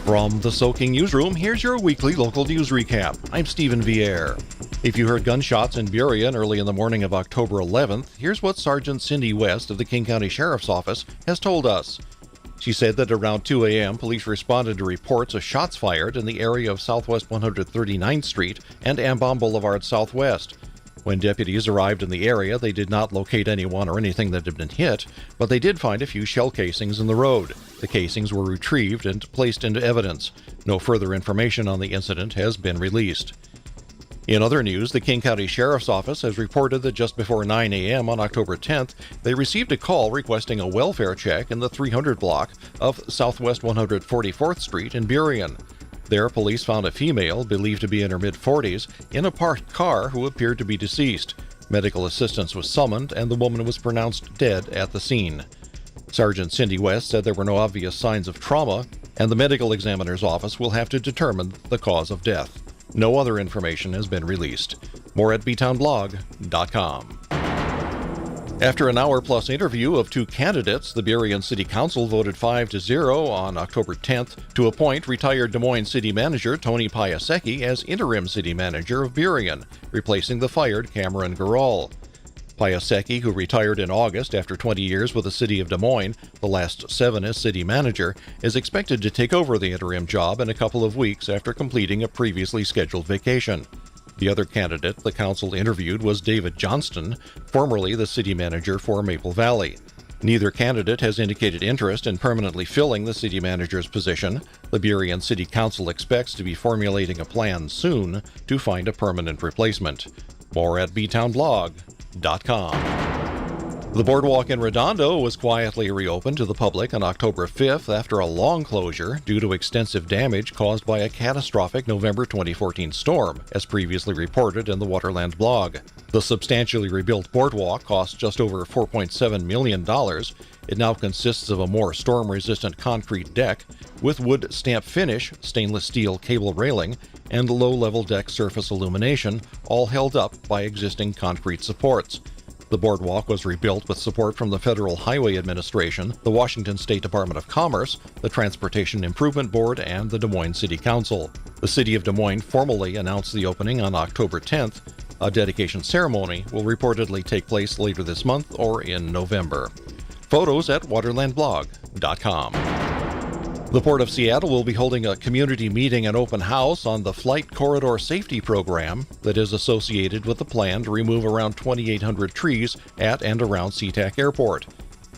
From the Soaking Newsroom, here's your weekly local news recap. I'm Stephen Vierre. If you heard gunshots in Burien early in the morning of October 11th, here's what Sergeant Cindy West of the King County Sheriff's Office has told us. She said that around 2 a.m., police responded to reports of shots fired in the area of Southwest 139th Street and Ambon Boulevard Southwest. When deputies arrived in the area, they did not locate anyone or anything that had been hit, but they did find a few shell casings in the road. The casings were retrieved and placed into evidence. No further information on the incident has been released. In other news, the King County Sheriff's Office has reported that just before 9 a.m. on October 10th, they received a call requesting a welfare check in the 300 block of Southwest 144th Street in Burien. There, police found a female, believed to be in her mid-40s, in a parked car who appeared to be deceased. Medical assistance was summoned, and the woman was pronounced dead at the scene. Sergeant Cindy West said there were no obvious signs of trauma, and the medical examiner's office will have to determine the cause of death. No other information has been released. More at btownblog.com. After an hour-plus interview of two candidates, the Burien City Council voted 5-0 on October 10th to appoint retired Des Moines City Manager Tony Piasecki as Interim City Manager of Burien, replacing the fired Cameron Garral. Piasecki, who retired in August after 20 years with the City of Des Moines, the last 7 as City Manager, is expected to take over the interim job in a couple of weeks after completing a previously scheduled vacation. The other candidate the council interviewed was David Johnston, formerly the city manager for Maple Valley. Neither candidate has indicated interest in permanently filling the city manager's position. The Burien City Council expects to be formulating a plan soon to find a permanent replacement. More at btownblog.com. The boardwalk in Redondo was quietly reopened to the public on October 5th after a long closure due to extensive damage caused by a catastrophic November 2014 storm, as previously reported in the Waterland blog. The substantially rebuilt boardwalk cost just over $4.7 million. It now consists of a more storm-resistant concrete deck with wood stamp finish, stainless steel cable railing, and low-level deck surface illumination, all held up by existing concrete supports. The boardwalk was rebuilt with support from the Federal Highway Administration, the Washington State Department of Commerce, the Transportation Improvement Board, and the Des Moines City Council. The City of Des Moines formally announced the opening on October 10th. A dedication ceremony will reportedly take place later this month or in November. Photos at waterlandblog.com. The Port of Seattle will be holding a community meeting and open house on the Flight Corridor Safety Program that is associated with the plan to remove around 2,800 trees at and around SeaTac Airport.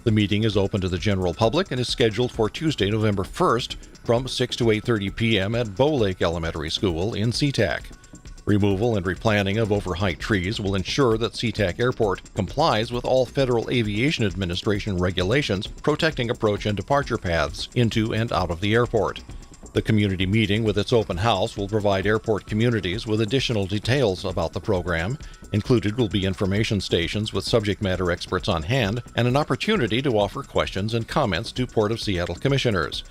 The meeting is open to the general public and is scheduled for Tuesday, November 1st from 6 to 8:30 p.m. at Bow Lake Elementary School in SeaTac. Removal and replanting of overheight trees will ensure that SeaTac Airport complies with all Federal Aviation Administration regulations protecting approach and departure paths into and out of the airport. The community meeting with its open house will provide airport communities with additional details about the program. Included will be information stations with subject matter experts on hand and an opportunity to offer questions and comments to Port of Seattle commissioners.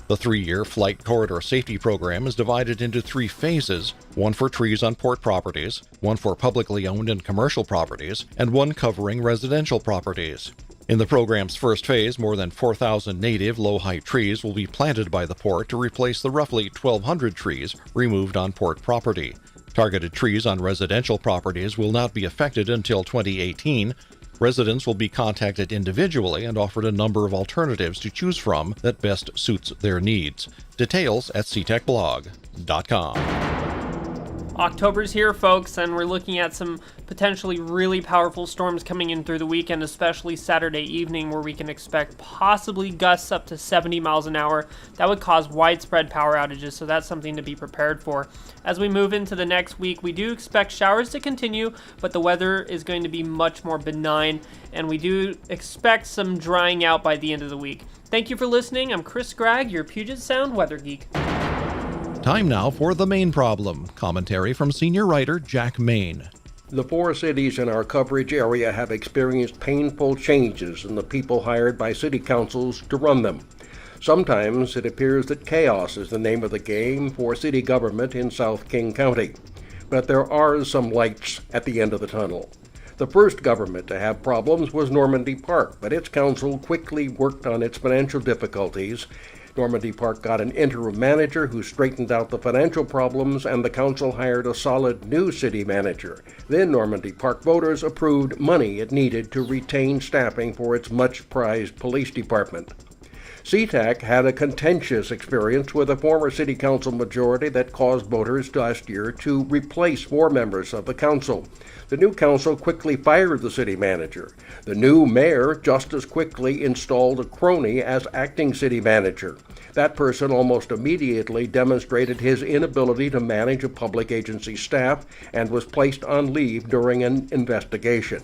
The 3-year Flight Corridor Safety Program is divided into 3 phases, one for trees on port properties, one for publicly owned and commercial properties, and one covering residential properties. In the program's first phase, more than 4,000 native low-height trees will be planted by the port to replace the roughly 1,200 trees removed on port property. Targeted trees on residential properties will not be affected until 2018. Residents will be contacted individually and offered a number of alternatives to choose from that best suits their needs. Details at ctecblog.com. October's here, folks, and we're looking at some potentially really powerful storms coming in through the weekend, especially Saturday evening, where we can expect possibly gusts up to 70 miles an hour. That would cause widespread power outages, so that's something to be prepared for. As we move into the next week, we do expect showers to continue, but the weather is going to be much more benign, and we do expect some drying out by the end of the week. Thank you for listening. I'm Chris Gregg, your Puget Sound Weather Geek. Time now for The Mayne Problem. Commentary from senior writer Jack Mayne. The 4 cities in our coverage area have experienced painful changes in the people hired by city councils to run them. Sometimes it appears that chaos is the name of the game for city government in South King County. But there are some lights at the end of the tunnel. The first government to have problems was Normandy Park, but its council quickly worked on its financial difficulties, Normandy Park got an interim manager who straightened out the financial problems, and the council hired a solid new city manager. Then Normandy Park voters approved money it needed to retain staffing for its much-prized police department. SeaTac had a contentious experience with a former city council majority that caused voters last year to replace 4 members of the council. The new council quickly fired the city manager. The new mayor just as quickly installed a crony as acting city manager. That person almost immediately demonstrated his inability to manage a public agency staff and was placed on leave during an investigation.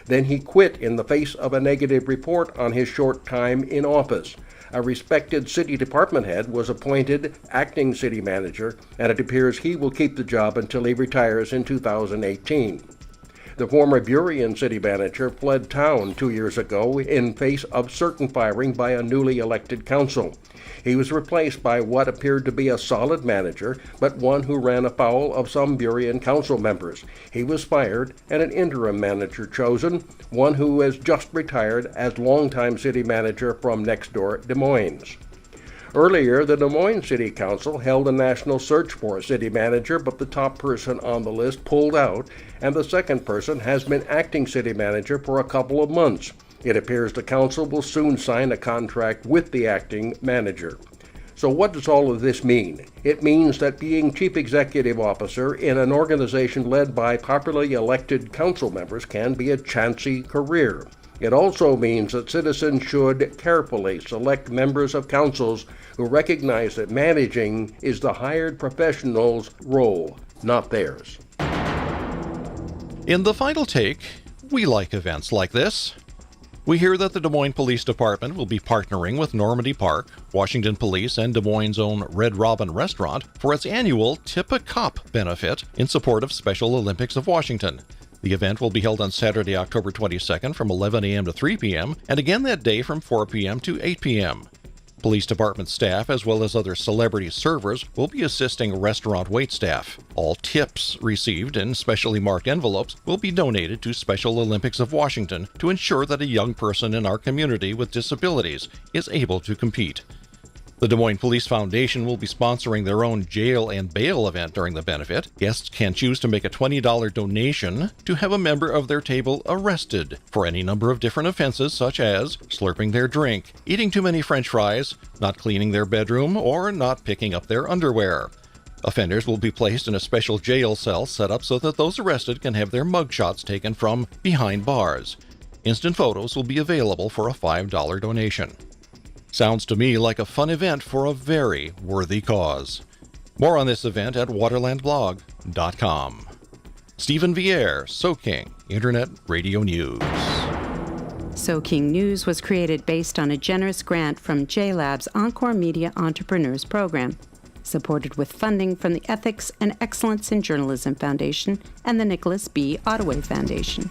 Then he quit in the face of a negative report on his short time in office. A respected city department head was appointed acting city manager, and it appears he will keep the job until he retires in 2018. The former Burien city manager fled town 2 years ago in face of certain firing by a newly elected council. He was replaced by what appeared to be a solid manager, but one who ran afoul of some Burien council members. He was fired and an interim manager chosen, one who has just retired as longtime city manager from next door Des Moines. Earlier, the Des Moines City Council held a national search for a city manager, but the top person on the list pulled out, and the second person has been acting city manager for a couple of months. It appears the council will soon sign a contract with the acting manager. So what does all of this mean? It means that being chief executive officer in an organization led by popularly elected council members can be a chancy career. It also means that citizens should carefully select members of councils who recognize that managing is the hired professional's role, not theirs. In the final take, we like events like this. We hear that the Des Moines Police Department will be partnering with Normandy Park, Washington Police, and Des Moines' own Red Robin restaurant for its annual Tip a Cop benefit in support of Special Olympics of Washington. The event will be held on Saturday, October 22nd from 11 a.m. to 3 p.m. and again that day from 4 p.m. to 8 p.m. Police department staff, as well as other celebrity servers, will be assisting restaurant waitstaff. All tips received in specially marked envelopes will be donated to Special Olympics of Washington to ensure that a young person in our community with disabilities is able to compete. The Des Moines Police Foundation will be sponsoring their own jail and bail event during the benefit. Guests can choose to make a $20 donation to have a member of their table arrested for any number of different offenses such as slurping their drink, eating too many French fries, not cleaning their bedroom, or not picking up their underwear. Offenders will be placed in a special jail cell set up so that those arrested can have their mugshots taken from behind bars. Instant photos will be available for a $5 donation. Sounds to me like a fun event for a very worthy cause. More on this event at waterlandblog.com. Stephen Vieira, Soking, Internet Radio News. Soking News was created based on a generous grant from JLab's Encore Media Entrepreneurs Program, supported with funding from the Ethics and Excellence in Journalism Foundation and the Nicholas B. Ottaway Foundation.